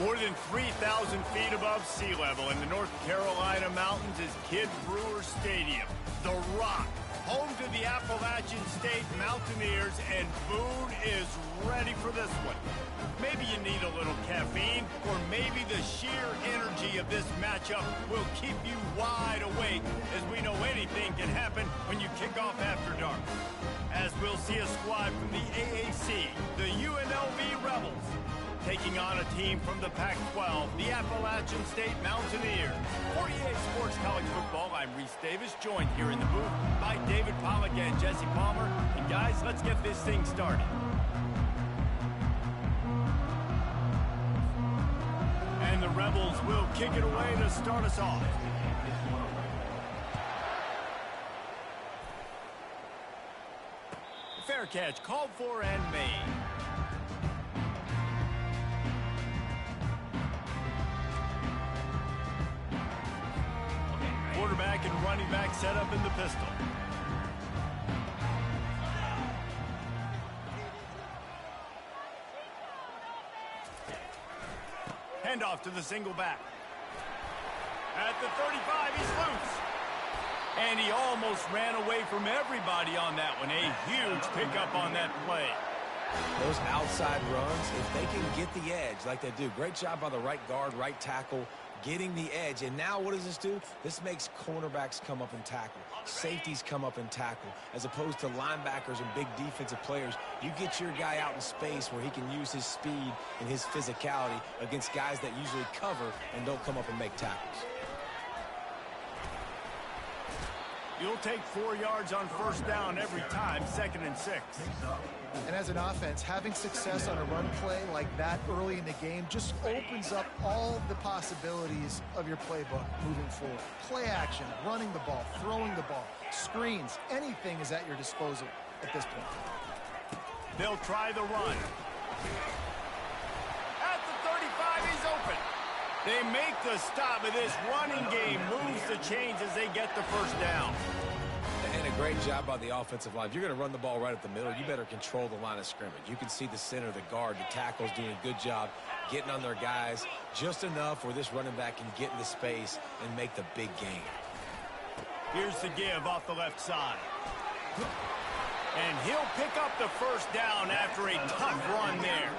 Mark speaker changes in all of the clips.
Speaker 1: More than 3,000 feet above sea level in the North Carolina mountains is Kidd Brewer Stadium, the Rock, home to the Appalachian State Mountaineers, and Boone is ready for this one. Maybe you need a little caffeine, or maybe the sheer energy of this matchup will keep you wide awake, as we know anything can happen when you kick off after dark. As we'll see a squad from the AAC, the UNLV Rebels, taking on a team from the Pac-12, the Appalachian State Mountaineers. 48 Sports College Football, I'm Reese Davis, joined here in the booth by David Pollack and Jesse Palmer. And guys, let's get this thing started. And the Rebels will kick it away to start us off. Fair catch called for and made. Quarterback and running back set up in the pistol. Handoff to the single back. At the 35, he's loose. And he almost ran away from everybody on that one. A huge pickup on that play.
Speaker 2: Those outside runs, if they can get the edge like they do, great job by the right guard, right tackle, getting the edge. And now what does this do? This makes cornerbacks come up and tackle. Safeties come up and tackle. As opposed to linebackers and big defensive players, you get your guy out in space where he can use his speed and his physicality against guys that usually cover and don't come up and make tackles.
Speaker 1: You'll take 4 yards on first down every time, 2nd and 6.
Speaker 3: And as an offense, having success on a run play like that early in the game just opens up all the possibilities of your playbook moving forward. Play action, running the ball, throwing the ball, screens, anything is at your disposal at this point.
Speaker 1: They'll try the run. At the 35, he's open. They make the stop, and this running game moves the chains as they get the first down.
Speaker 2: And a great job by the offensive line. If you're going to run the ball right up the middle, you better control the line of scrimmage. You can see the center, the guard, the tackles doing a good job getting on their guys just enough where this running back can get into space and make the big game.
Speaker 1: Here's the give off the left side. And he'll pick up the first down after a tough run there.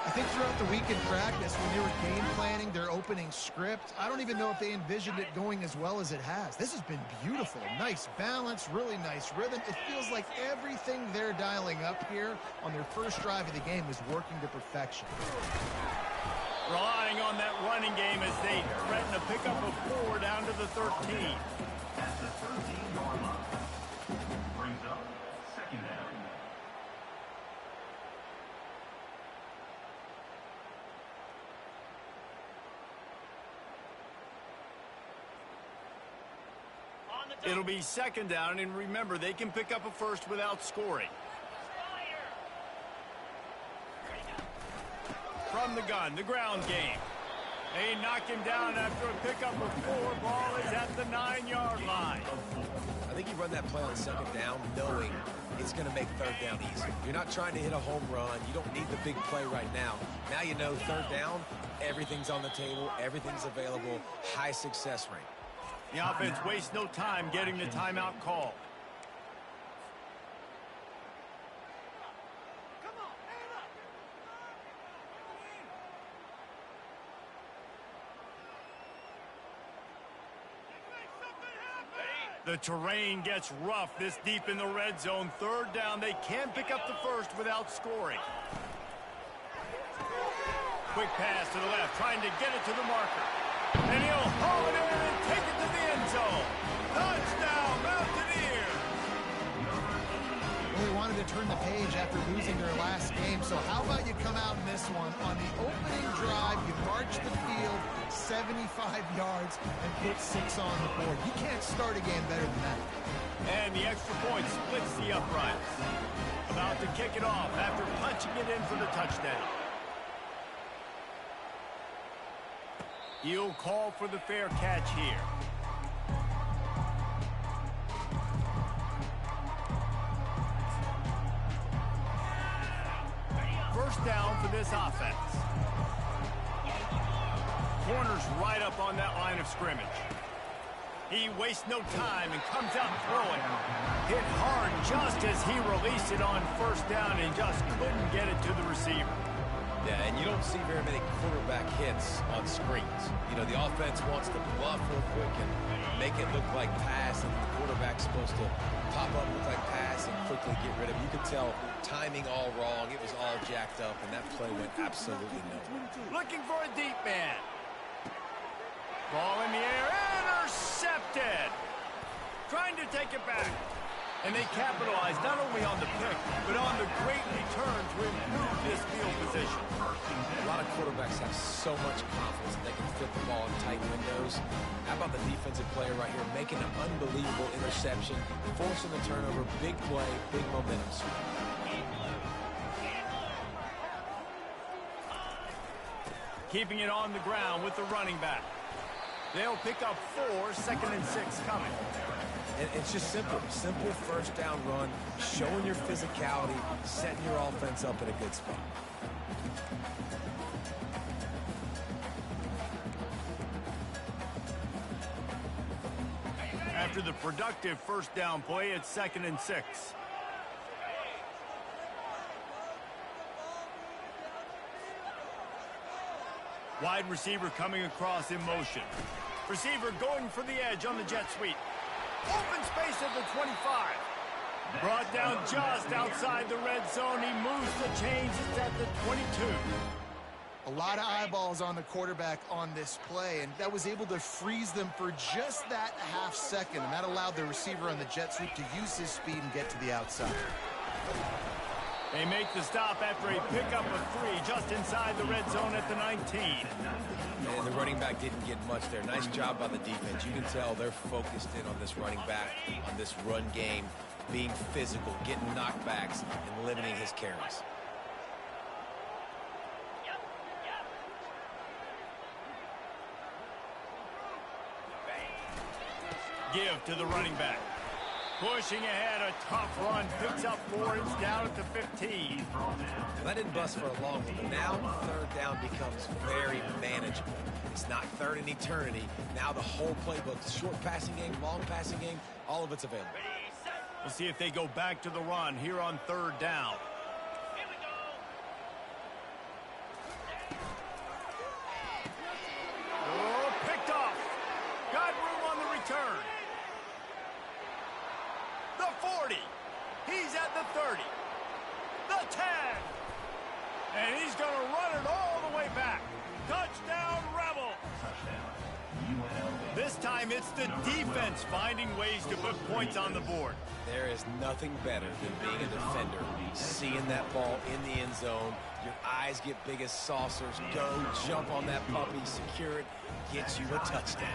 Speaker 3: I think throughout the week in practice, when they were game planning their opening script, I don't even know if they envisioned it going as well as it has. This has been beautiful. Nice balance, really nice rhythm. It feels like everything they're dialing up here on their first drive of the game is working to perfection.
Speaker 1: Relying on that running game as they threaten a pickup of 4 down to the 13.
Speaker 4: At the 13-yard line, brings up 2nd down.
Speaker 1: It'll be 2nd down, and remember, they can pick up a first without scoring. From the gun, the ground game. They knock him down after a pickup of 4. Ball is at the 9-yard line.
Speaker 2: I think you run that play on 2nd down knowing it's going to make 3rd down easy. You're not trying to hit a home run. You don't need the big play right now. Now you know 3rd down, everything's on the table, everything's available, high success rate.
Speaker 1: The offense wastes no time getting the timeout call. The terrain gets rough this deep in the red zone. 3rd down, they can pick up the first without scoring. Quick pass to the left, trying to get it to the marker. And he'll haul it in and take it to the end zone. Touchdown, Mountaineers!
Speaker 3: Well, they wanted to turn the page after losing their last game, so how about you come out in this one? On the opening drive, you march the field 75 yards and put 6 on the board. You can't start a game better than that.
Speaker 1: And the extra point splits the uprights. About to kick it off after punching it in for the touchdown. He'll call for the fair catch here. First down for this offense. corner's right up on that line of scrimmage. He wastes no time and comes out throwing. Hit hard just as he released it on first down and just couldn't get it to the receiver.
Speaker 2: Yeah, and you don't see very many quarterback hits on screens. You know, the offense wants to bluff real quick and make it look like pass, and the quarterback's supposed to pop up, look like pass, and quickly get rid of it. You could tell timing all wrong. It was all jacked up, and that play went absolutely nowhere.
Speaker 1: Looking for a deep man. Ball in the air, intercepted. Trying to take it back. And they capitalized not only on the pick, but on the great return to improve this field position.
Speaker 2: A lot of quarterbacks have so much confidence that they can fit the ball in tight windows. How about the defensive player right here making an unbelievable interception, forcing the turnover, big play, big momentum swing.
Speaker 1: Keeping it on the ground with the running back. They'll pick up 4, 2nd and 6 coming.
Speaker 2: And it's just simple first down run, showing your physicality, setting your offense up in a good spot.
Speaker 1: After the productive first down play, it's 2nd and 6. Wide receiver coming across in motion. Receiver going for the edge on the jet sweep. Open space at the 25. Brought down just outside the red zone. He moves the chains. It's at the 22.
Speaker 3: A lot of eyeballs on the quarterback on this play, and that was able to freeze them for just that half second, and that allowed the receiver on the jet sweep to use his speed and get to the outside.
Speaker 1: They make the stop after a pickup of 3 just inside the red zone at the 19.
Speaker 2: And the running back didn't get much there. Nice job by the defense. You can tell they're focused in on this running back, on this run game, being physical, getting knockbacks, and limiting his carries.
Speaker 1: Give to the running back. Pushing ahead, a tough run, picks up 4, it's down at the 15.
Speaker 2: That didn't bust for a long one, but now third down becomes very manageable. It's not third in eternity. Now the whole playbook, short passing game, long passing game, all of it's available.
Speaker 1: We'll see if they go back to the run here on third down. Oh, picked off. Got room on the return. The 40. He's at the 30. The 10. And he's going to run it all the way back. Touchdown, Rebel.
Speaker 4: UNLV.
Speaker 1: This time it's the defense finding ways to put points on the board.
Speaker 2: There is nothing better than being a defender, seeing that ball in the end zone. Your eyes get big as saucers. Go, jump on that puppy, secure it, gets you a touchdown.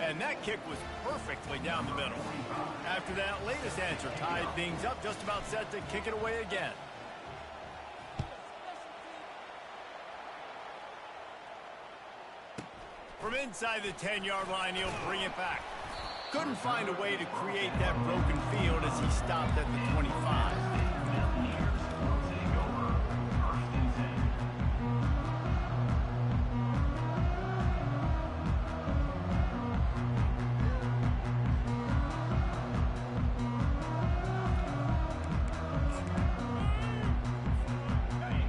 Speaker 1: And that kick was perfectly down the middle. After that latest answer tied things up, just about set to kick it away again. From inside the 10-yard line, he'll bring it back. Couldn't find a way to create that broken field as he stopped at the 25.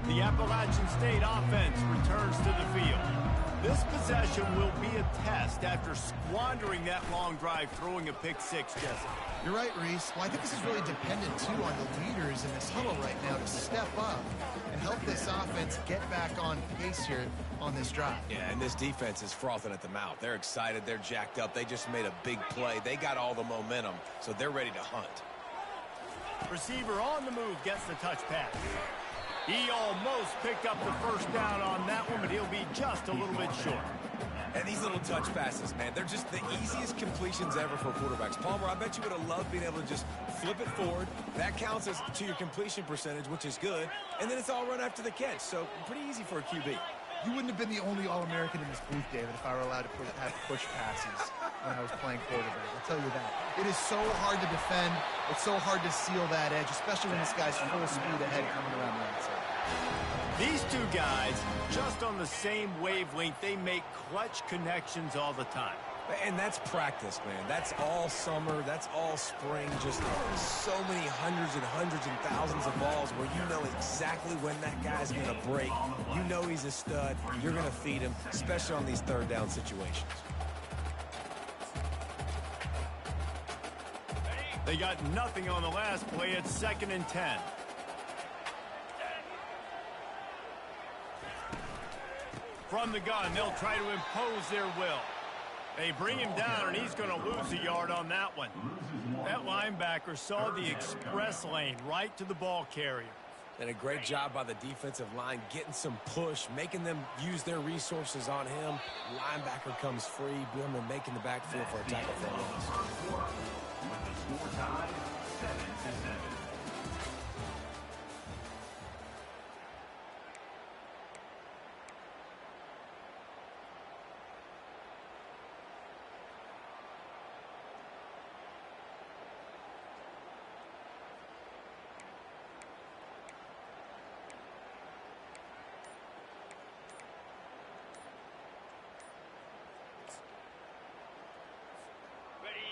Speaker 1: The Appalachian State offense returns to the field. This possession will be a test after squandering that long drive, throwing a pick six, Jesse.
Speaker 3: You're right, Reese. Well, I think this is really dependent, too, on the leaders in this huddle right now to step up and help this offense get back on pace here on this drive.
Speaker 2: Yeah, and this defense is frothing at the mouth. They're excited. They're jacked up. They just made a big play. They got all the momentum, so they're ready to hunt.
Speaker 1: Receiver on the move gets the touch pass. He almost picked up the first down on that one, but he'll be just a little bit short.
Speaker 2: And these little touch passes, man, they're just the easiest completions ever for quarterbacks. Palmer, I bet you would have loved being able to just flip it forward. That counts as to your completion percentage, which is good. And then it's all run after the catch, so pretty easy for a QB.
Speaker 3: You wouldn't have been the only All-American in this booth, David, if I were allowed to have push passes when I was playing quarterback. I'll tell you that. It is so hard to defend. It's so hard to seal that edge, especially when this guy's full speed ahead coming around the outside.
Speaker 1: These two guys, just on the same wavelength, they make clutch connections all the time.
Speaker 2: And that's practice, man. That's all summer. That's all spring. Just so many hundreds and thousands of balls where you know exactly when that guy's going to break. You know he's a stud. You're going to feed him, especially on these third down situations.
Speaker 1: They got nothing on the last play. It's 2nd and 10. From the gun, they'll try to impose their will. They bring him down, and he's going to lose a yard on that one. That linebacker saw the express lane right to the ball carrier.
Speaker 2: And a great job by the defensive line getting some push, making them use their resources on him. Linebacker comes free, boom, and making the backfield for a tackle for a loss.
Speaker 4: With the score tied 7-7.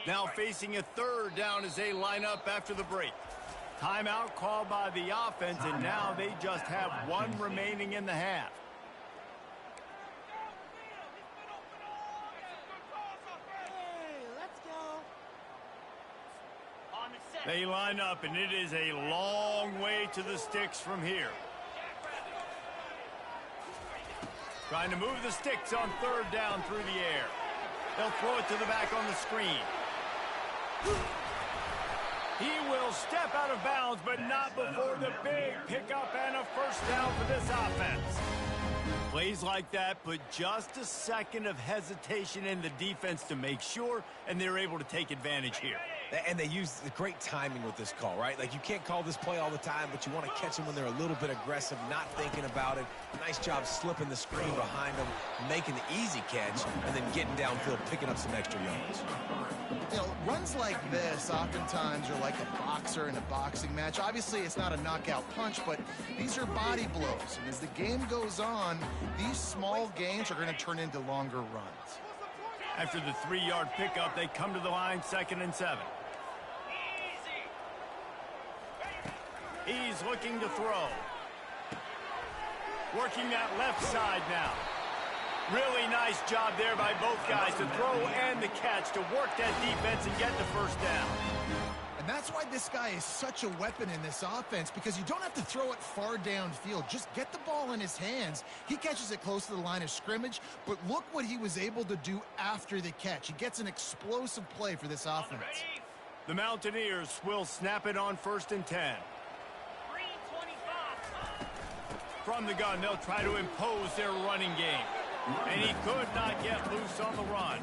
Speaker 1: Now facing a 3rd down as they line up after the break. Timeout called by the offense, and now they just have one remaining in the half. They line up, and it is a long way to the sticks from here. Trying to move the sticks on 3rd down through the air. They'll throw it to the back on the screen. He will step out of bounds, but not before the big pickup and a 1st down for this offense. Plays like that put just a second of hesitation in the defense to make sure, and they're able to take advantage here.
Speaker 2: And they use the great timing with this call, right? Like, you can't call this play all the time, but you want to catch them when they're a little bit aggressive, not thinking about it. Nice job slipping the screen behind them, making the easy catch, and then getting downfield, picking up some extra yards.
Speaker 3: You know, runs like this oftentimes are like a boxer in a boxing match. Obviously, it's not a knockout punch, but these are body blows. And as the game goes on, these small gains are going to turn into longer runs.
Speaker 1: After the 3-yard pickup, they come to the line, 2nd and 7. He's looking to throw. Working that left side now. Really nice job there by both guys to throw and the catch to work that defense and get the 1st down.
Speaker 3: And that's why this guy is such a weapon in this offense, because you don't have to throw it far downfield. Just get the ball in his hands. He catches it close to the line of scrimmage, but look what he was able to do after the catch. He gets an explosive play for this offense.
Speaker 1: The Mountaineers will snap it on 1st and 10. From the gun, they'll try to impose their running game. And he could not get loose on the run.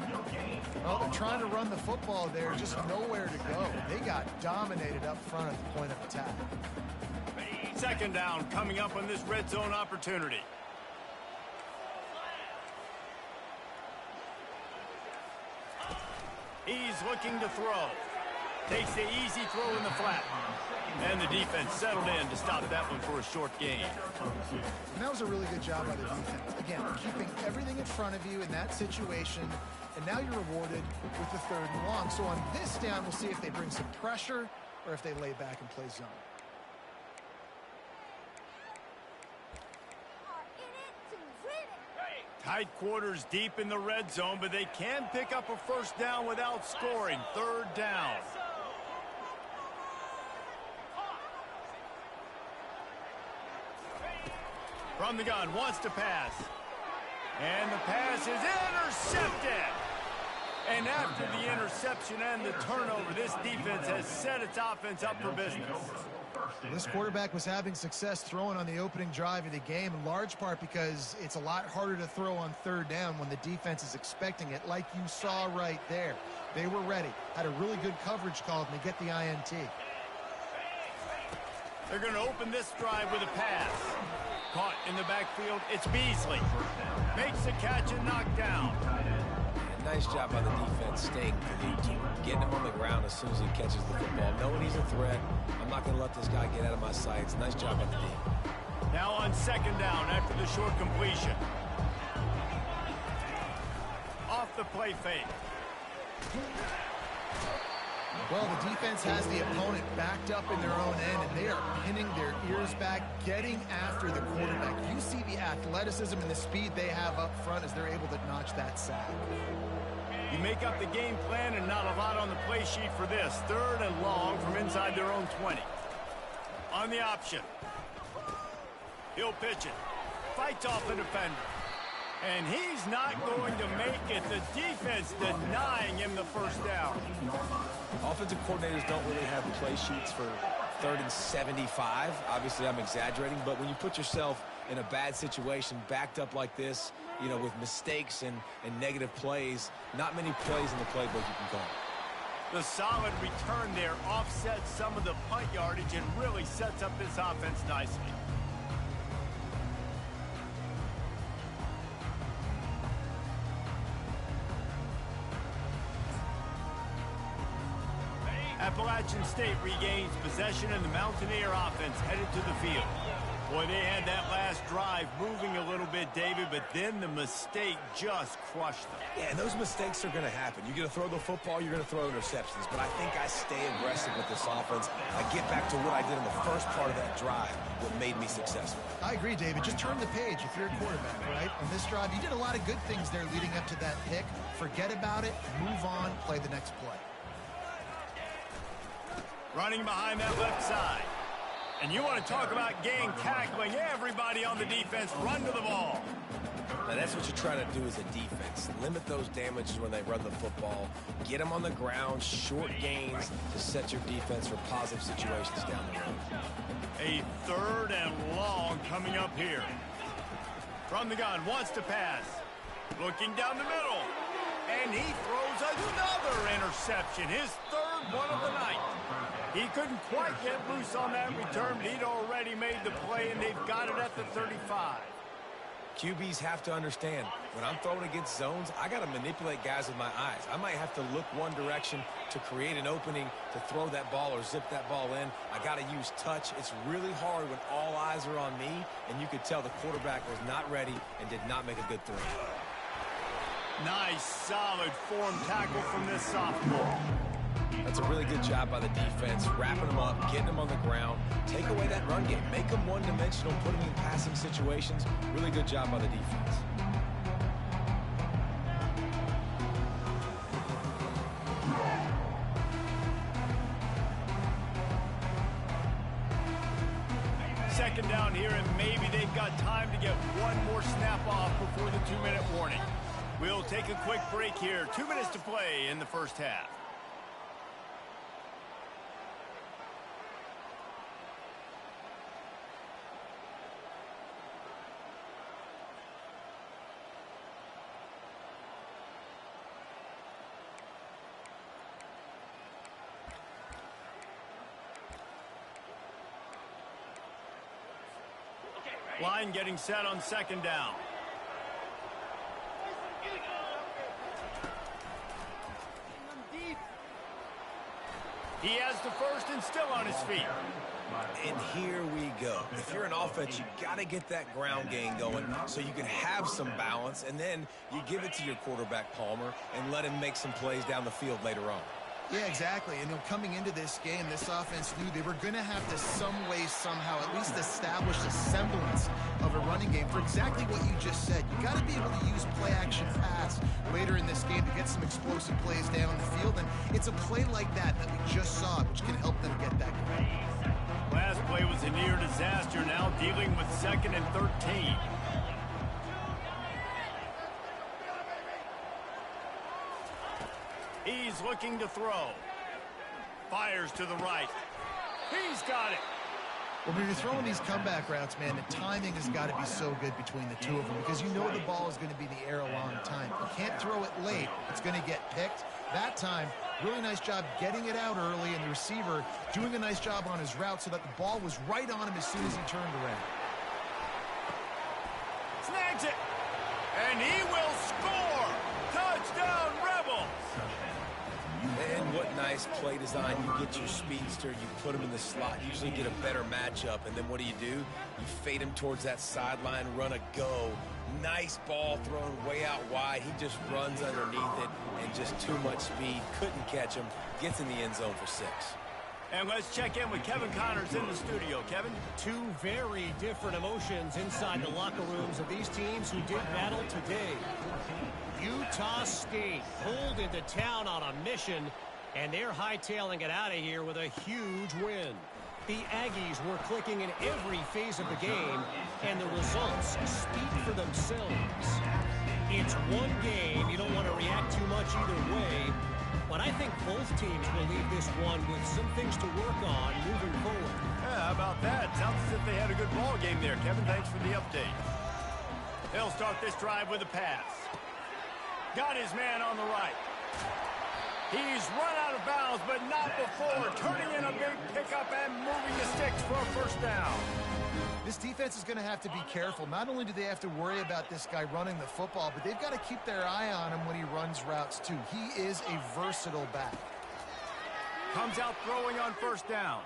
Speaker 3: Well, they're trying to run the football there, just nowhere to go. They got dominated up front at the point of attack.
Speaker 1: 2nd down coming up on this red zone opportunity. He's looking to throw. Takes the easy throw in the flat. And the defense settled in to stop that one for a short gain.
Speaker 3: And that was a really good job by the defense. Again, keeping everything in front of you in that situation, and now you're rewarded with the 3rd and long. So on this down, we'll see if they bring some pressure or if they lay back and play zone.
Speaker 1: Tight quarters deep in the red zone, but they can pick up a 1st down without scoring. 3rd down. From the gun, wants to pass. And the pass is intercepted. And after the interception and the turnover, this defense has set its offense up for business.
Speaker 3: This quarterback was having success throwing on the opening drive of the game, in large part because it's a lot harder to throw on 3rd down when the defense is expecting it, like you saw right there. They were ready, had a really good coverage call, and they get the INT.
Speaker 1: They're going to open this drive with a pass. Caught in the backfield, it's Beasley. Makes the catch and knocked down.
Speaker 2: And nice job by the defense staying clean, getting him on the ground as soon as he catches the football. Knowing he's a threat, I'm not going to let this guy get out of my sights. Nice job by the team.
Speaker 1: Now on second down after the short completion. Off the play fake.
Speaker 3: Well, the defense has the opponent backed up in their own end, and they are pinning their ears back, getting after the quarterback. You see the athleticism and the speed they have up front as they're able to notch that sack.
Speaker 1: You make up the game plan and not a lot on the play sheet for this. Third and long from inside their own 20. On the option. He'll pitch it. Fights off the defender. And he's not going to make it. The defense denying him the first down.
Speaker 2: Offensive coordinators don't really have play sheets for 3rd and 75. Obviously, I'm exaggerating, but when you put yourself in a bad situation, backed up like this, you know, with mistakes and negative plays, not many plays in the playbook you can call.
Speaker 1: The solid return there offsets some of the punt yardage and really sets up this offense nicely. Appalachian State regains possession and the Mountaineer offense headed to the field. Boy, they had that last drive moving a little bit, David, but then the mistake just crushed them.
Speaker 2: Yeah, and those mistakes are going to happen. You're going to throw the football, you're going to throw interceptions, but I think I stay aggressive with this offense. I get back to what I did in the first part of that drive, what made me successful.
Speaker 3: I agree, David. Just turn the page if you're a quarterback, right? On this drive, you did a lot of good things there leading up to that pick. Forget about it, move on, play the next play.
Speaker 1: Running behind that left side. And you want to talk about gang tackling. Everybody on the defense run to the ball.
Speaker 2: Now that's what you're trying to do as a defense. Limit those damages when they run the football. Get them on the ground, short gains to set your defense for positive situations down the road.
Speaker 1: A 3rd and long coming up here. From the gun, wants to pass. Looking down the middle. And he throws another interception. His 3rd one of the night. He couldn't quite get loose on that return, but he'd already made the play, and they've got it at the 35.
Speaker 2: QBs have to understand, when I'm throwing against zones, I got to manipulate guys with my eyes. I might have to look one direction to create an opening to throw that ball or zip that ball in. I got to use touch. It's really hard when all eyes are on me, and you could tell the quarterback was not ready and did not make a good throw.
Speaker 1: Nice, solid form tackle from this sophomore.
Speaker 2: That's a really good job by the defense, wrapping them up, getting them on the ground. Take away that run game. Make them one-dimensional, put them in passing situations. Really good job by the defense.
Speaker 1: Second down here, and maybe they've got time to get one more snap off before the 2-minute warning. We'll take a quick break here. 2 minutes to play in the first half. Line getting set on second down. He has the first and still on his feet.
Speaker 2: And here we go. If you're an offense, you got to get that ground game going so you can have some balance, and then you give it to your quarterback, Palmer, and let him make some plays down the field later on.
Speaker 3: Yeah, exactly. And coming into this game, this offense knew they were going to have to some way, somehow, at least establish a semblance of a running game for exactly what you just said. You got to be able to use play-action pass later in this game to get some explosive plays down the field. And it's a play like that we just saw, which can help them get that going.
Speaker 1: Last play was a near disaster, now dealing with 2nd and 13. He's looking to throw. Fires to the right. He's got it.
Speaker 3: Well, when you're throwing these comeback routes, man, the timing has got to be so good between the two of them because you know the ball is going to be in the air a long time. You can't throw it late. It's going to get picked. That time, really nice job getting it out early, and the receiver doing a nice job on his route so that the ball was right on him as soon as he turned around.
Speaker 1: Snags it. And he will score. Touchdown, Rebels.
Speaker 2: And what nice play design. You get your speedster, you put him in the slot, usually get a better matchup, and then what do? You fade him towards that sideline, run a go. Nice ball thrown way out wide. He just runs underneath it, and just too much speed. Couldn't catch him. Gets in the end zone for 6.
Speaker 1: And let's check in with Kevin Connors in the studio. Kevin?
Speaker 5: Two very different emotions inside the locker rooms of these teams who did battle today. Utah State pulled into town on a mission, and they're hightailing it out of here with a huge win. The Aggies were clicking in every phase of the game, and the results speak for themselves. It's one game. You don't want to react too much either way, but I think both teams will leave this one with some things to work on moving forward.
Speaker 1: Yeah, how about that? Sounds as if they had a good ball game there, Kevin. Thanks for the update. They'll start this drive with a pass. Got his man on the right. He's run out of bounds, but not before turning in a big pickup and moving the sticks for a first down.
Speaker 3: This defense is going to have to be careful. Not only do they have to worry about this guy running the football, but they've got to keep their eye on him when he runs routes, too. He is a versatile back.
Speaker 1: Comes out throwing on first down.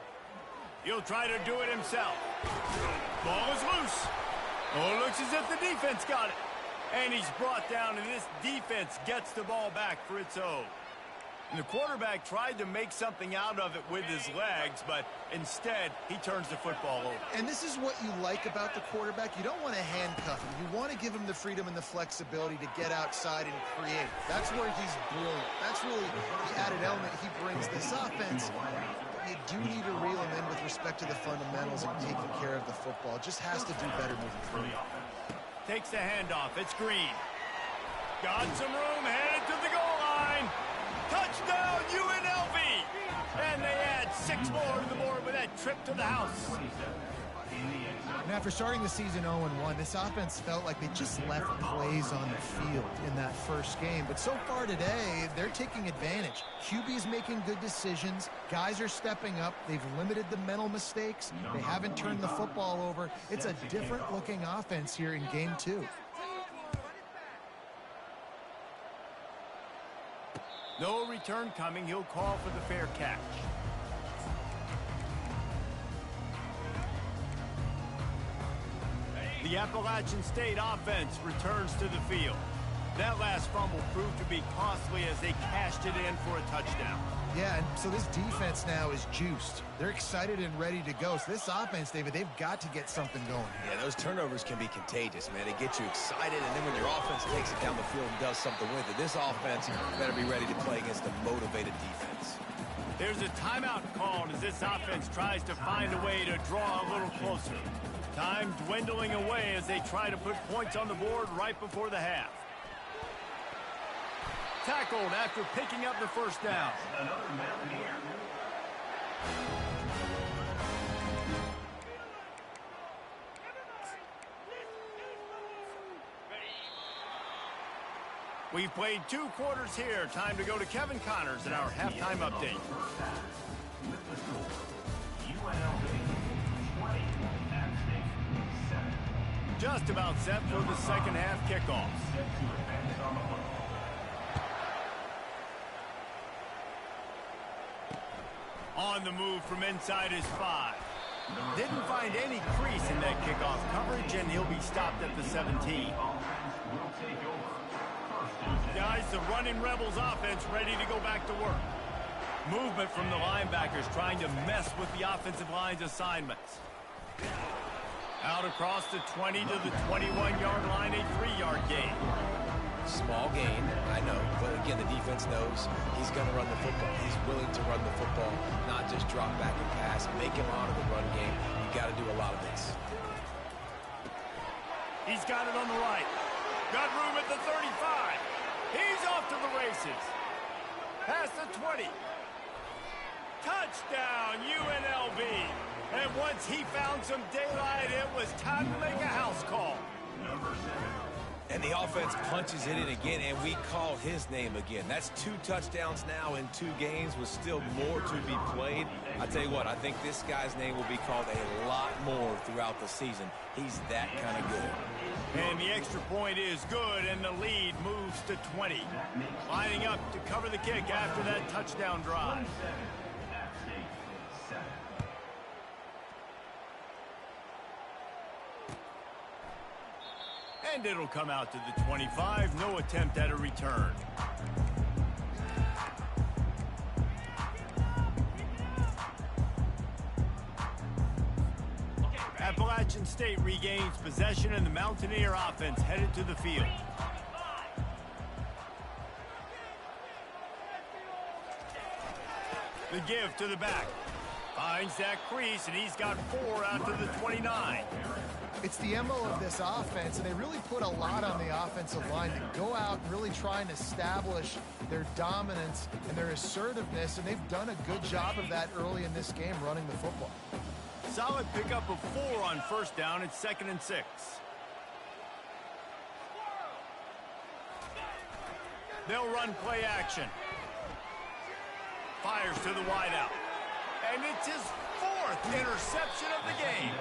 Speaker 1: He'll try to do it himself. Ball is loose. Oh, looks as if the defense got it. And he's brought down, and this defense gets the ball back for its own. And the quarterback tried to make something out of it with his legs, but instead, he turns the football over.
Speaker 3: And this is what you like about the quarterback. You don't want to handcuff him. You want to give him the freedom and the flexibility to get outside and create. That's where he's brilliant. That's really the added element he brings this offense. You do need to reel him in with respect to the fundamentals and taking care of the football. It just has to do better moving forward.
Speaker 1: Takes the handoff. It's Green. Got some room, headed to the goal line. Touchdown, UNLV! And they add 6 more to the board with that trip to the house.
Speaker 3: And after starting the season 0-1, this offense felt like they just left plays on the field in that first game. But so far today, they're taking advantage. QB's making good decisions. Guys are stepping up. They've limited the mental mistakes. They haven't turned the football over. It's a different-looking offense here in Game 2.
Speaker 1: No return coming. He'll call for the fair catch. The Appalachian State offense returns to the field. That last fumble proved to be costly as they cashed it in for a touchdown.
Speaker 3: Yeah, and so this defense now is juiced. They're excited and ready to go. So this offense, David, they've got to get something going.
Speaker 2: Yeah, those turnovers can be contagious, man. They get you excited, and then when your offense takes it down the field and does something with it, this offense better be ready to play against a motivated defense.
Speaker 1: There's a timeout called as this offense tries to find a way to draw a little closer. Time dwindling away as they try to put points on the board right before the half. Tackled after picking up the first down. We've played 2 quarters here. Time to go to Kevin Connors in our halftime update. Just about set for the second half kickoff. On the move from inside his 5. Didn't find any crease in that kickoff coverage, and he'll be stopped at the 17. Guys, the running Rebels offense ready to go back to work. Movement from the linebackers trying to mess with the offensive line's assignments. Out across the 20 to the 21-yard line, a 3-yard gain.
Speaker 2: Small gain, I know, but again, the defense knows he's going to run the football. He's willing to run the football, not just drop back and pass, make him honor the run game. You got to do a lot of this.
Speaker 1: He's got it on the right. Got room at the 35. He's off to the races. Past the 20. Touchdown, UNLV. And once he found some daylight, it was time to make a house call.
Speaker 2: And the offense punches it in again, and we call his name again. That's 2 touchdowns now in 2 games with still more to be played. I tell you what, I think this guy's name will be called a lot more throughout the season. He's that kind of good.
Speaker 1: And the extra point is good, and the lead moves to 20. Lining up to cover the kick after that touchdown drive. And it'll come out to the 25. No attempt at a return. Appalachian State regains possession, and the Mountaineer offense headed to the field. The give to the back. Finds that crease, and he's got 4 out to the 29.
Speaker 3: It's the MO of this offense, and they really put a lot on the offensive line to go out and really try and establish their dominance and their assertiveness, and they've done a good job of that early in this game running the football.
Speaker 1: Solid pickup of 4 on first down. It's 2nd and 6. They'll run play action. Fires to the wideout. And it's his 4th interception of the game.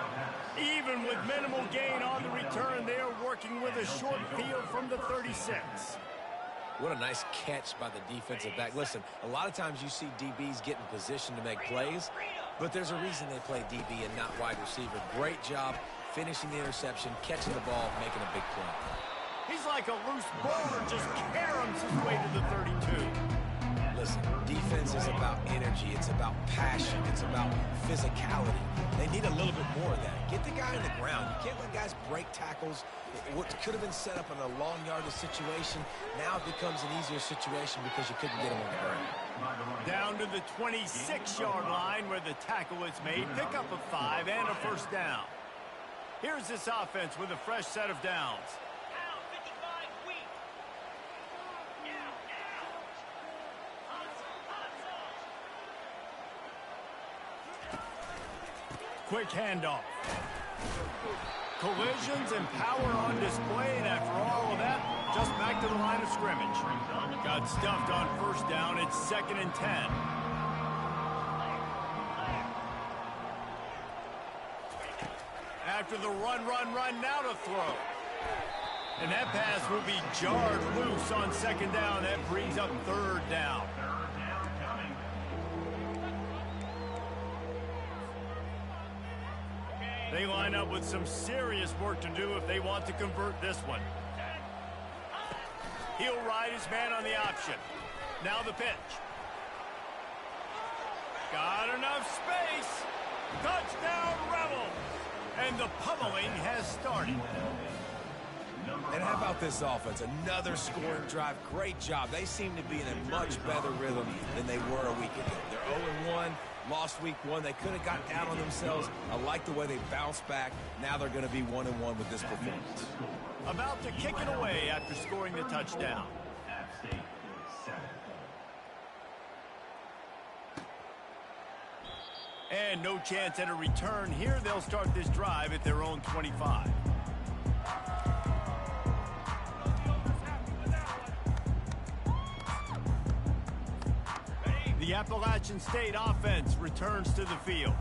Speaker 1: Even with minimal gain on the return, they are working with a short field from the 36.
Speaker 2: What a nice catch by the defensive back. Listen, a lot of times you see DBs get in position to make plays, but there's a reason they play DB and not wide receiver. Great job finishing the interception, catching the ball, making a big play.
Speaker 1: He's like a loose boulder, just caroms his way to the 32.
Speaker 2: Listen, defense is about energy. It's about passion. It's about physicality. They need a little bit more of that. Get the guy on the ground. You can't let guys break tackles. What could have been set up in a long yardage situation now it becomes an easier situation because you couldn't get him on the ground.
Speaker 1: Down to the 26-yard line where the tackle is made. Pick up a 5 and a first down. Here's this offense with a fresh set of downs. Quick handoff. Collisions and power on display, and after all of that, just back to the line of scrimmage. Got stuffed on first down. It's 2nd and 10. After the run, now to throw. And that pass will be jarred loose on 2nd down. That brings up 3rd down. They line up with some serious work to do if they want to convert this one. He'll ride his man on the option. Now the pitch. Got enough space. Touchdown, Rebels. And the pummeling has started.
Speaker 2: And how about this offense? Another scoring drive. Great job. They seem to be in a much better rhythm than they were a week ago. They're 0-1. Lost week 1. They could have gotten down on themselves. I like the way they bounced back. Now they're going to be 1-1 with this performance.
Speaker 1: About to kick it away after scoring the touchdown. And no chance at a return here. They'll start this drive at their own 25. The Appalachian State offense returns to the field.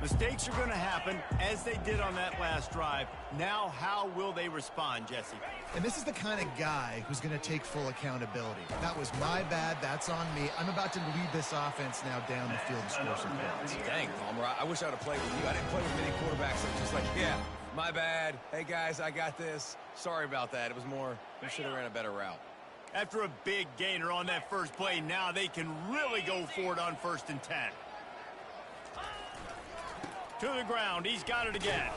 Speaker 1: Mistakes are going to happen, as they did on that last drive. Now, how will they respond, Jesse?
Speaker 3: And this is the kind of guy who's going to take full accountability. That was my bad. That's on me. I'm about to lead this offense now down the field and score some points.
Speaker 2: Dang, Palmer, I wish I would have played with you. I didn't play with many quarterbacks that were just like, yeah, my bad. Hey, guys, I got this. Sorry about that. It was more, we should have ran a better route.
Speaker 1: After a big gainer on that first play, now they can really go for it on 1st and 10. To the ground, he's got it again.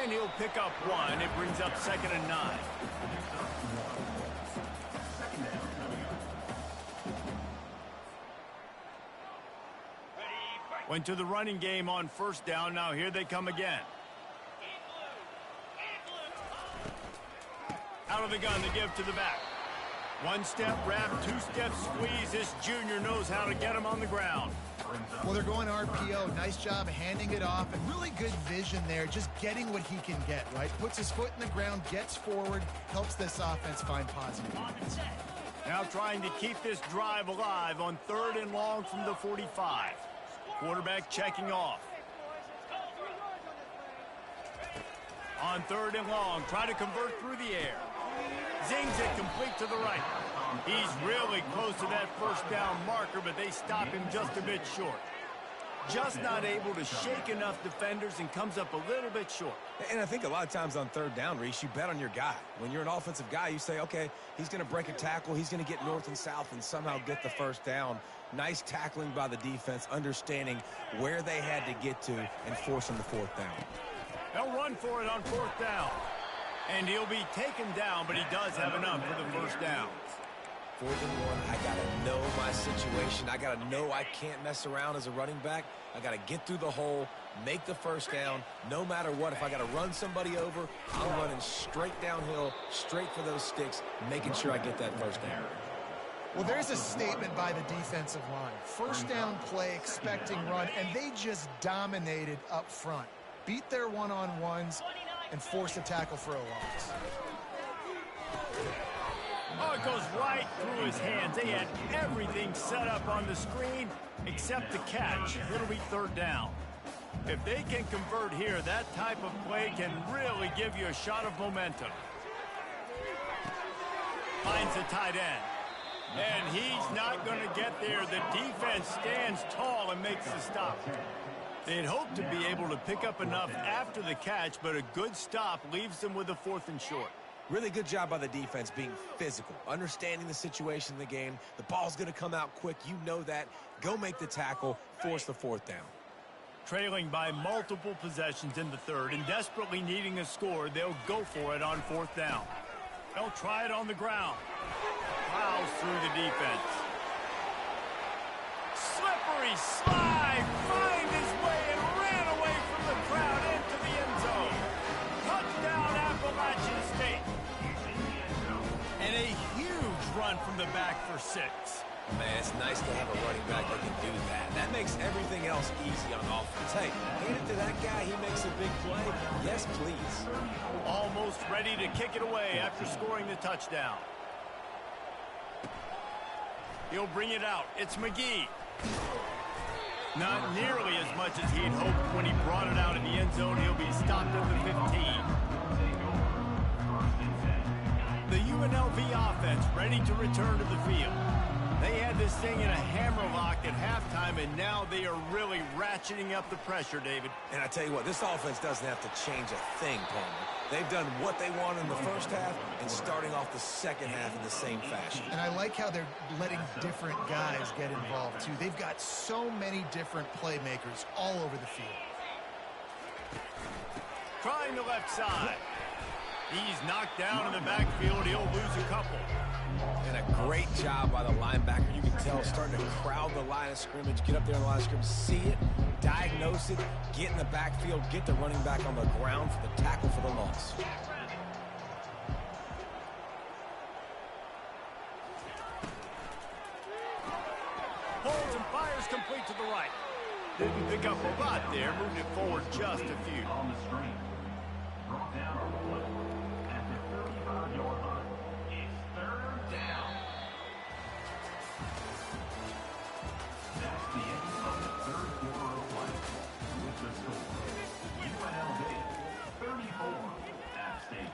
Speaker 1: And he'll pick up 1. It brings up 2nd and 9. Went to the running game on first down. Now here they come again. Out of the gun, the give to the back. One-step wrap, two-step squeeze. This junior knows how to get him on the ground.
Speaker 3: Well, they're going RPO. Nice job handing it off, and really good vision there, just getting what he can get, right? Puts his foot in the ground, gets forward, helps this offense find positive.
Speaker 1: Now trying to keep this drive alive on 3rd and long from the 45. Quarterback checking off. On 3rd and long, try to convert through the air. Zings it complete to the right. He's really close to that first down marker, but they stop him just a bit short. Just not able to shake enough defenders and comes up a little bit short.
Speaker 2: And I think a lot of times on 3rd down, Reese, you bet on your guy. When you're an offensive guy, you say, okay, he's going to break a tackle. He's going to get north and south and somehow get the first down. Nice tackling by the defense, understanding where they had to get to and forcing the 4th down.
Speaker 1: They'll run for it on 4th down. And he'll be taken down, but he does have enough for the first down.
Speaker 2: 4th and 1, I got to know my situation. I got to know I can't mess around as a running back. I got to get through the hole, make the first down. No matter what, if I got to run somebody over, I'm running straight downhill, straight for those sticks, making sure I get that first down.
Speaker 3: Well, there's a statement by the defensive line. First down play, expecting run, and they just dominated up front. Beat their one-on-ones and force a tackle for a loss.
Speaker 1: Oh, it goes right through his hands. They had everything set up on the screen except the catch. It'll be 3rd down. If they can convert here, that type of play can really give you a shot of momentum. Finds the tight end. And he's not going to get there. The defense stands tall and makes the stop. They'd hoped to be able to pick up enough after the catch, but a good stop leaves them with a 4th and short.
Speaker 2: Really good job by the defense being physical, understanding the situation in the game. The ball's going to come out quick. You know that. Go make the tackle, force the 4th down.
Speaker 1: Trailing by multiple possessions in the 3rd and desperately needing a score, they'll go for it on 4th down. They'll try it on the ground. Plows through the defense. Slippery slide, find his way and ran away from the crowd into the end zone. Touchdown, Appalachian State. And a huge run from the back for 6.
Speaker 2: Man, it's nice to have a running back that can do that. That makes everything else easy on offense. Hey, hand it to that guy, he makes a big play. Yes, please.
Speaker 1: Almost ready to kick it away after scoring the touchdown. He'll bring it out. It's McGee. Not nearly as much as he'd hoped when he brought it out in the end zone. He'll be stopped at the 15. The UNLV offense ready to return to the field. They had this thing in a hammerlock at halftime, and now they are really ratcheting up the pressure, David.
Speaker 2: And I tell you what, this offense doesn't have to change a thing, Palmer. They've done what they want in the first half and starting off the second half in the same fashion.
Speaker 3: And I like how they're letting different guys get involved, too. They've got so many different playmakers all over the field.
Speaker 1: Trying the left side. He's knocked down in the backfield. He'll lose a couple.
Speaker 2: And a great job by the linebacker. You can tell starting to crowd the line of scrimmage, get up there on the line of scrimmage, see it, diagnose it, get in the backfield, get the running back on the ground for the tackle for the loss.
Speaker 1: Holds and fires complete to the right. Didn't pick up a lot there, moved it forward just a few.
Speaker 4: On the screen. Brought down or one at the 35-yard line. It's 3rd down. That's the end of the 3rd quarter of play. With the score, UNLV 34, App State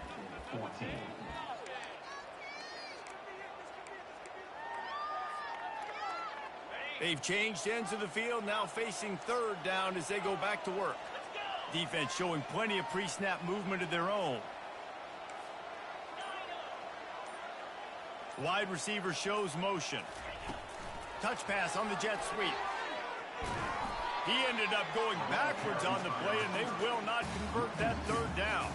Speaker 4: 14.
Speaker 1: They've changed ends of the field, now facing 3rd down as they go back to work. Defense showing plenty of pre-snap movement of their own. Wide receiver shows motion. Touch pass on the jet sweep. He ended up going backwards on the play, and they will not convert that 3rd down.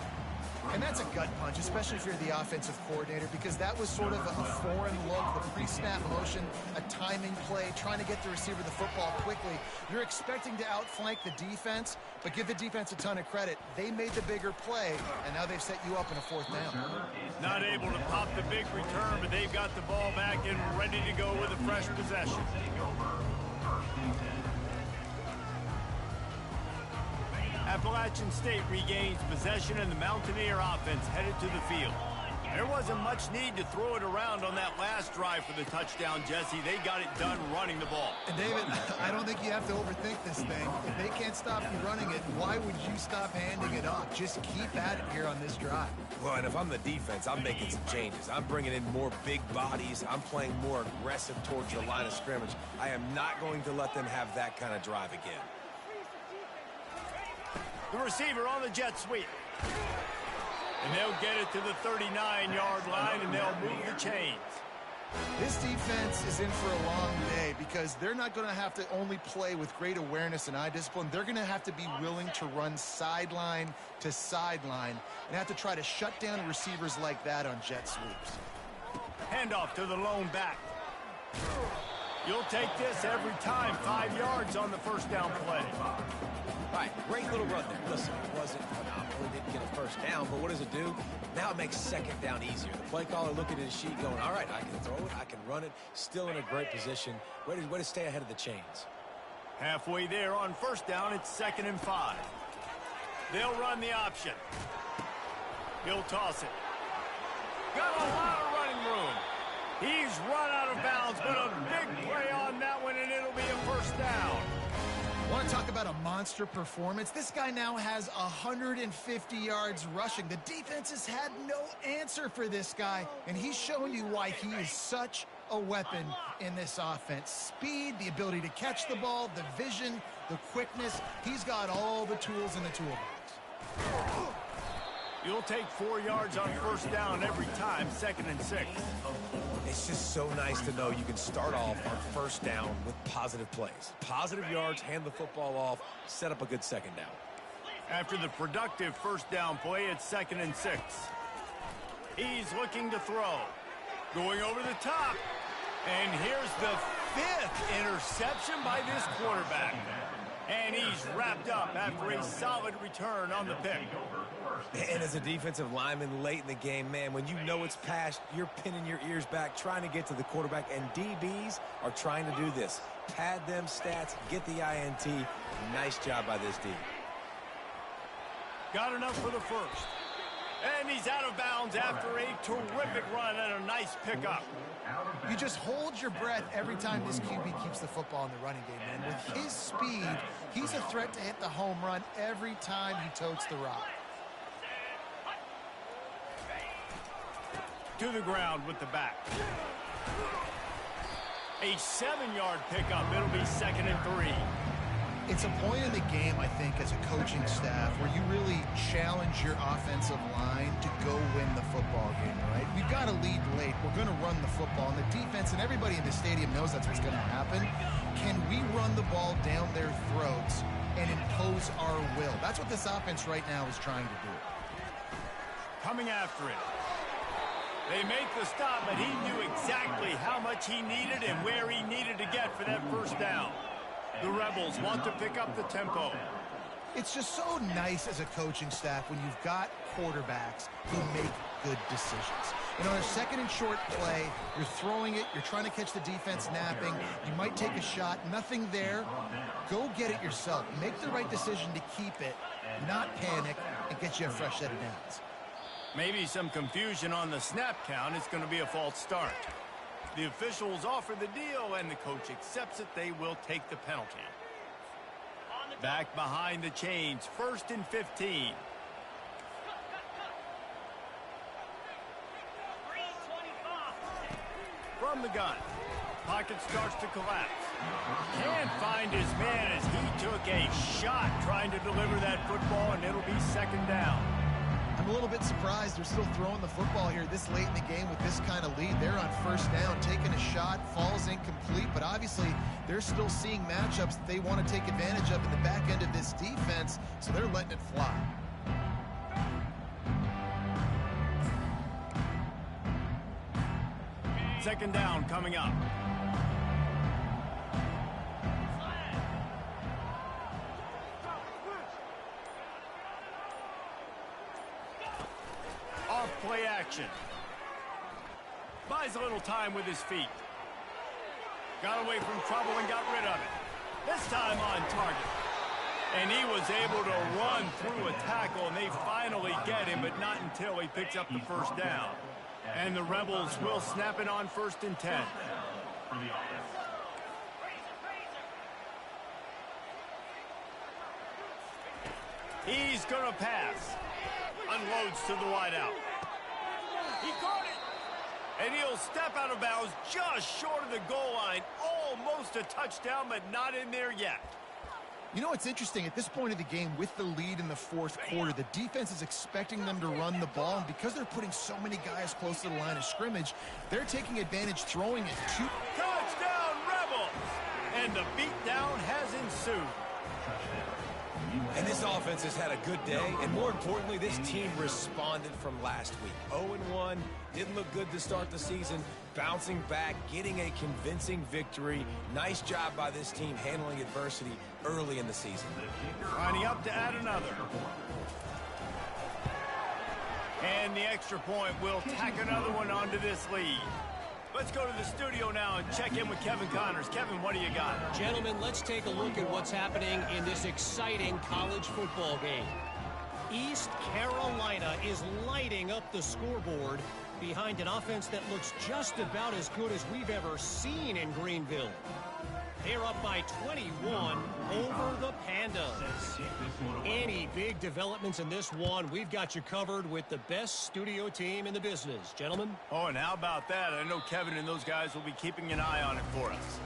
Speaker 3: And that's That's a gut punch, especially if you're the offensive coordinator, because that was sort of a foreign look, the pre-snap motion, a timing play, trying to get the receiver the football quickly. You're expecting to outflank the defense, but give the defense a ton of credit. They made the bigger play, and now they've set you up in a 4th down.
Speaker 1: Not able to pop the big return, but they've got the ball back and ready to go with a fresh possession. Appalachian State regains possession, and the Mountaineer offense headed to the field. There wasn't much need to throw it around on that last drive for the touchdown, Jesse. They got it done running the ball.
Speaker 3: And David, I don't think you have to overthink this thing. If they can't stop you running it, why would you stop handing it off? Just keep at it here on this drive.
Speaker 2: Well, and if I'm the defense, I'm making some changes. I'm bringing in more big bodies. I'm playing more aggressive towards the line of scrimmage. I am not going to let them have that kind of drive again.
Speaker 1: The receiver on the jet sweep. And they'll get it to the 39-yard line, and they'll move the chains.
Speaker 3: This defense is in for a long day because they're not going to have to only play with great awareness and eye discipline. They're going to have to be willing to run sideline to sideline and have to try to shut down receivers like that on jet sweeps.
Speaker 1: Handoff to the lone back. You'll take this every time. 5 yards on the first down play.
Speaker 2: All right, great little run there. Listen, it wasn't phenomenal. He didn't get a first down, but what does it do? Now it makes 2nd down easier. The play caller looking at his sheet going, all right, I can throw it, I can run it. Still in a great position. Way to stay ahead of the chains.
Speaker 1: Halfway there on first down, it's 2nd and 5. They'll run the option. He'll toss it. Got a lot of running room. He's run out of bounds, but a big play on that one, and it'll be a first down.
Speaker 3: Want to talk about a monster performance? This guy now has 150 yards rushing. The defense has had no answer for this guy, and he's showing you why he is such a weapon in this offense. Speed, the ability to catch the ball, the vision, the quickness. He's got all the tools in the toolbox.
Speaker 1: You'll take 4 yards on first down every time, 2nd and 6.
Speaker 2: It's just so nice to know you can start off on first down with positive plays. Positive yards, hand the football off, set up a good 2nd down.
Speaker 1: After the productive first down play, it's 2nd and 6. He's looking to throw. Going over the top. And here's the 5th interception by this quarterback. And he's wrapped up after a solid return on the pick.
Speaker 2: And as a defensive lineman late in the game, man, when you know it's past, you're pinning your ears back, trying to get to the quarterback, and DBs are trying to do this. Pad them stats, get the INT. Nice job by this D.
Speaker 1: Got enough for the first. And he's out of bounds after a terrific run and a nice pickup.
Speaker 3: You just hold your breath every time this QB keeps the football in the running game, man. With his speed, he's a threat to hit the home run every time he totes the rock.
Speaker 1: To the ground with the back. A 7-yard pickup. It'll be 2nd and 3.
Speaker 3: It's a point in the game, I think, as a coaching staff where you really challenge your offensive line to go win the football game, right? We've got to lead late. We're going to run the football. And the defense and everybody in the stadium knows that's what's going to happen. Can we run the ball down their throats and impose our will? That's what this offense right now is trying to do.
Speaker 1: Coming after it. They make the stop, but he knew exactly how much he needed and where he needed to get for that first down. The Rebels want to pick up the tempo.
Speaker 3: It's just so nice as a coaching staff when you've got quarterbacks who make good decisions. And on a 2nd and short play, you're throwing it, you're trying to catch the defense napping, you might take a shot, nothing there. Go get it yourself. Make the right decision to keep it, not panic, and get you a fresh set of downs.
Speaker 1: Maybe some confusion on the snap count. It's going to be a false start. The officials offer the deal, and the coach accepts it. They will take the penalty. Back behind the chains, 1st and 15. From the gun. Pocket starts to collapse. Can't find his man as he took a shot trying to deliver that football, and it'll be 2nd down.
Speaker 3: I'm a little bit surprised they're still throwing the football here this late in the game with this kind of lead. They're on first down, taking a shot, falls incomplete, but obviously they're still seeing matchups that they want to take advantage of in the back end of this defense, so they're letting it fly.
Speaker 1: second down coming up. Off play action. Buys a little time with his feet. Got away from trouble and got rid of it. This time on target. And he was able to run through a tackle, and they finally get him, but not until he picks up the first down. And the Rebels will snap it on 1st and 10. He's going to pass. Unloads to the wideout. He caught it. And he'll step out of bounds just short of the goal line. Almost a touchdown, but not in there yet.
Speaker 3: You know what's interesting? At this point of the game, with the lead in the 4th quarter, the defense is expecting them to run the ball, and because they're putting so many guys close to the line of scrimmage, they're taking advantage, throwing it to...
Speaker 1: Touchdown, Rebels! And the beatdown has ensued.
Speaker 2: And this offense has had a good day, and more importantly, this team responded from last week. 0-1, didn't look good to start the season, bouncing back, getting a convincing victory. Nice job by this team handling adversity early in the season.
Speaker 1: Lining up to add another. And the extra point will tack another one onto this lead. Let's go to the studio now and check in with Kevin Connors. Kevin, what do you got?
Speaker 5: Gentlemen, let's take a look at what's happening in this exciting college football game. East Carolina is lighting up the scoreboard behind an offense that looks just about as good as we've ever seen in Greenville. They're up by 21 over the Pandas. Any big developments in this one, we've got you covered with the best studio team in the business. Gentlemen?
Speaker 1: Oh, and how about that? I know Kevin and those guys will be keeping an eye on it for us.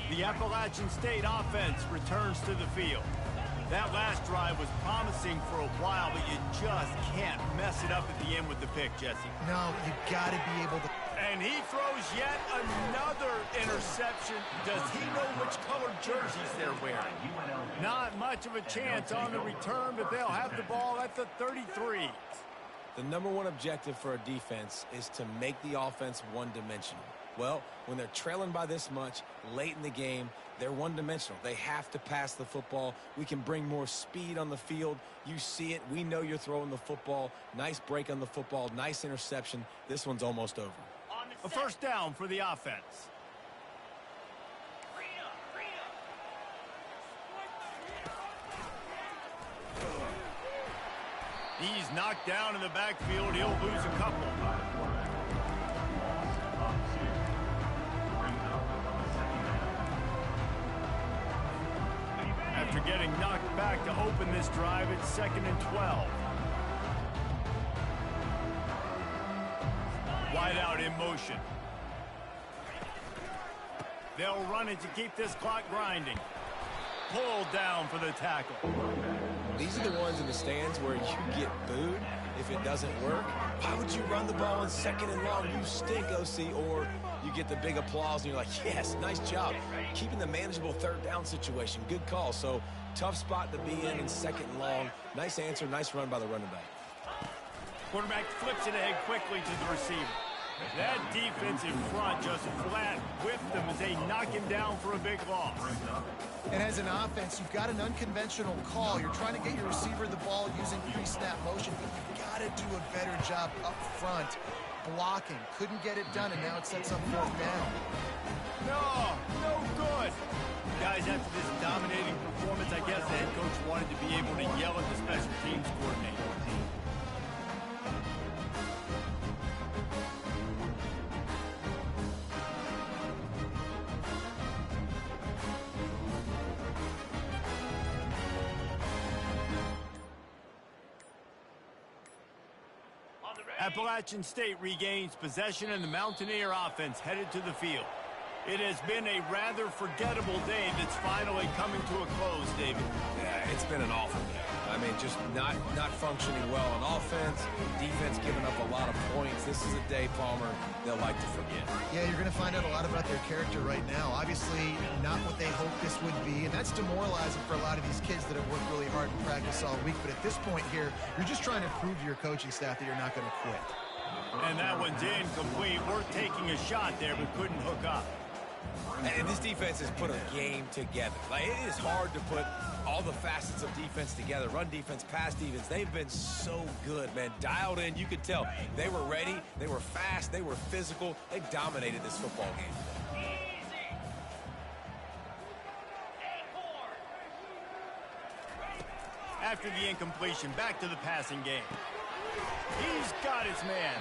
Speaker 1: The Appalachian State offense returns to the field. That last drive was promising for a while, but you just can't mess it up at the end with the pick, Jesse.
Speaker 3: No, you got to be able to...
Speaker 1: And he throws yet another interception. Does he know which colored jerseys they're wearing? Not much of a chance on the return, but they'll have the ball at the 33.
Speaker 2: The number one objective for a defense is to make the offense one-dimensional. Well, when they're trailing by this much late in the game, they're one-dimensional. They have to pass the football. We can bring more speed on the field. You see it. We know you're throwing the football. Nice break on the football. Nice interception. This one's almost over.
Speaker 1: A first down for the offense. He's knocked down in the backfield. He'll lose a couple. After getting knocked back to open this drive, it's 2nd and 12. Wide out in motion. They'll run it to keep this clock grinding. Pulled down for the tackle.
Speaker 2: These are the ones in the stands where you get booed if it doesn't work. Why would you run the ball on 2nd and long? You stink, OC. Or you get the big applause and you're like, yes, nice job. Keeping the manageable 3rd down situation. Good call. So tough spot to be in 2nd and long. Nice answer, nice run by the running back.
Speaker 1: Quarterback flips it ahead quickly to the receiver. That defense in front just flat whipped them as they knock him down for a big loss.
Speaker 3: And as an offense, you've got an unconventional call. You're trying to get your receiver the ball using pre-snap motion, but you've got to do a better job up front blocking. Couldn't get it done, and now it sets up 4th down.
Speaker 1: No good. Guys, after this dominating performance, I guess the head coach wanted to be able to yell at the special teams coordinator. Appalachian State regains possession, and the Mountaineer offense headed to the field. It has been a rather forgettable day that's finally coming to a close, David.
Speaker 2: Yeah, it's been an awful day. I mean, just not functioning well on offense, defense giving up a lot of points. This is a day, Palmer, they'll like to forget.
Speaker 3: Yeah, you're going to find out a lot about their character right now. Obviously, not what they hoped this would be, and that's demoralizing for a lot of these kids that have worked really hard in practice all week. But at this point here, you're just trying to prove to your coaching staff that you're not going to quit.
Speaker 1: And that one's incomplete. Worth taking a shot there, but couldn't hook up.
Speaker 2: And this defense has put a game together. Like, it is hard to put all the facets of defense together. Run defense, pass defense. They've been so good, man. Dialed in. You could tell they were ready. They were fast. They were physical. They dominated this football game.
Speaker 1: After the incompletion, back to the passing game. He's got his man.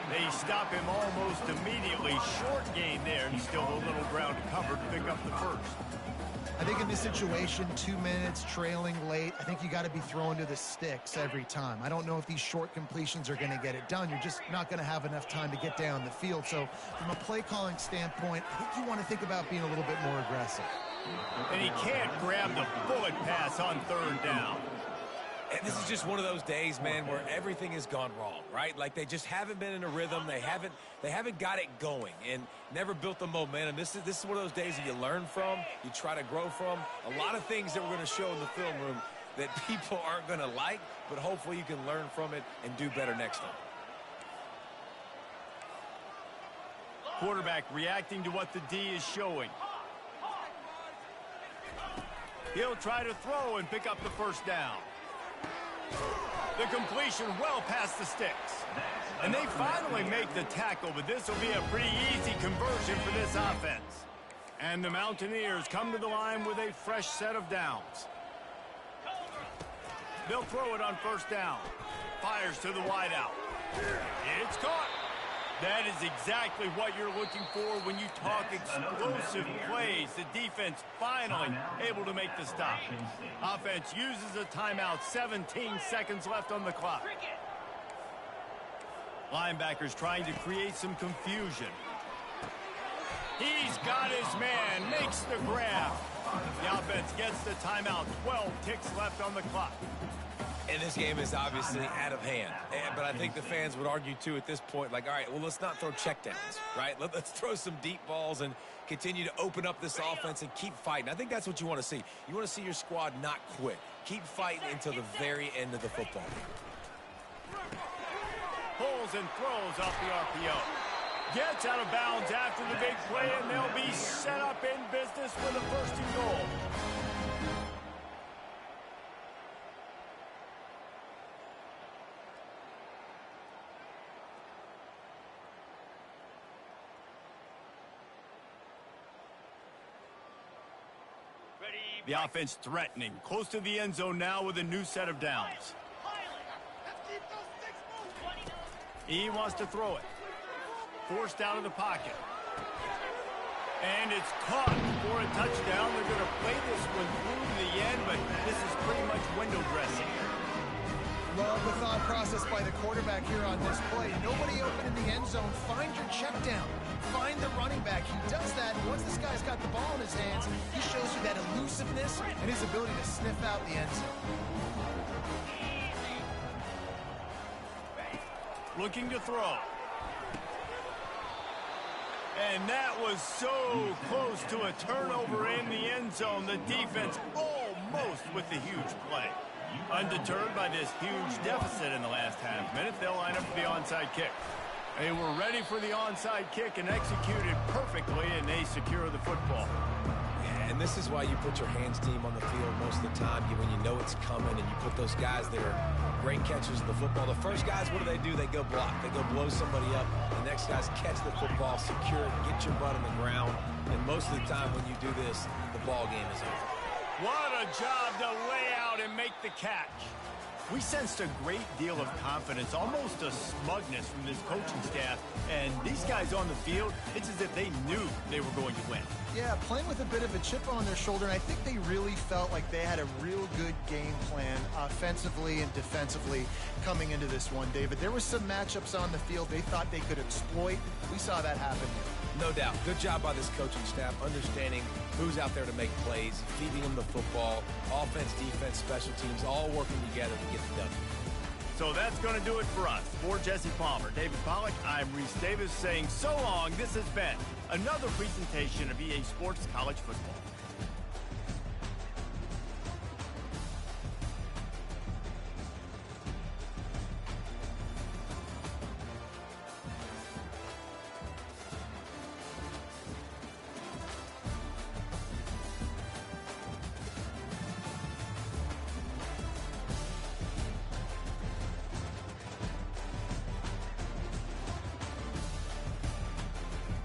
Speaker 1: They stop him almost immediately. Short gain there, and still a little ground to cover to pick up the first.
Speaker 3: I think in this situation, 2 minutes, trailing late, I think you got to be throwing to the sticks every time. I don't know if these short completions are going to get it done. You're just not going to have enough time to get down the field. So from a play calling standpoint, I think you want to think about being a little bit more aggressive.
Speaker 1: And he can't grab the bullet pass on third down.
Speaker 2: And this is just one of those days, man, where everything has gone wrong, right? Like, they just haven't been in a rhythm. They haven't got it going and never built the momentum. This is one of those days that you learn from, you try to grow from. A lot of things that we're going to show in the film room that people aren't going to like, but hopefully you can learn from it and do better next time.
Speaker 1: Quarterback reacting to what the D is showing. He'll try to throw and pick up the first down. The completion well past the sticks. And they finally make the tackle, but this will be a pretty easy conversion for this offense. And the Mountaineers come to the line with a fresh set of downs. They'll throw it on first down. Fires to the wideout. It's caught. That is exactly what you're looking for when you talk explosive plays. The defense finally able to make the stop. Offense uses a timeout. 17 seconds left on the clock. Linebackers trying to create some confusion. He's got his man. Makes the grab. The offense gets the timeout. 12 ticks left on the clock.
Speaker 2: And this game is obviously out of hand. But I think the fans would argue, too, at this point, like, all right, well, let's not throw checkdowns, right? Let's throw some deep balls and continue to open up this offense and keep fighting. I think that's what you want to see. You want to see your squad not quit. Keep fighting until the very end of the football game.
Speaker 1: Pulls and throws off the RPO. Gets out of bounds after the big play, and they'll be set up in business with a first and goal. The offense threatening, close to the end zone now with a new set of downs. He wants to throw it. Forced out of the pocket. And it's caught for a touchdown. They're going to play this one through to the end, but this is pretty much window dressing.
Speaker 3: Love the thought process by the quarterback here on this play. Nobody open in the end zone. Find your check down. Find the running back. He does that. Once this guy's got the ball in his hands, he shows you that elusiveness and his ability to sniff out the end zone.
Speaker 1: Looking to throw. And that was so close to a turnover in the end zone. The defense almost with the huge play. Undeterred by this huge deficit in the last half minute, they'll line up for the onside kick. They were ready for the onside kick and executed perfectly, and they secure the football.
Speaker 2: Yeah, and this is why you put your hands team on the field most of the time when you know it's coming, and you put those guys that are great catchers of the football. The first guys, what do? They go block. They go blow somebody up. The next guys catch the football, secure it, get your butt on the ground. And most of the time when you do this, the ball game is over.
Speaker 1: What a job to lay out and make the catch. We sensed a great deal of confidence, almost a smugness from this coaching staff. And these guys on the field, it's as if they knew they were going to win.
Speaker 3: Yeah, playing with a bit of a chip on their shoulder, and I think they really felt like they had a real good game plan offensively and defensively coming into this one, David. There were some matchups on the field they thought they could exploit. We saw that happen here.
Speaker 2: No doubt. Good job by this coaching staff, understanding who's out there to make plays, feeding them the football, offense, defense, special teams, all working together to get it done.
Speaker 1: So that's going to do it for us. For Jesse Palmer, David Pollack, I'm Reese Davis saying so long. This has been another presentation of EA Sports College Football.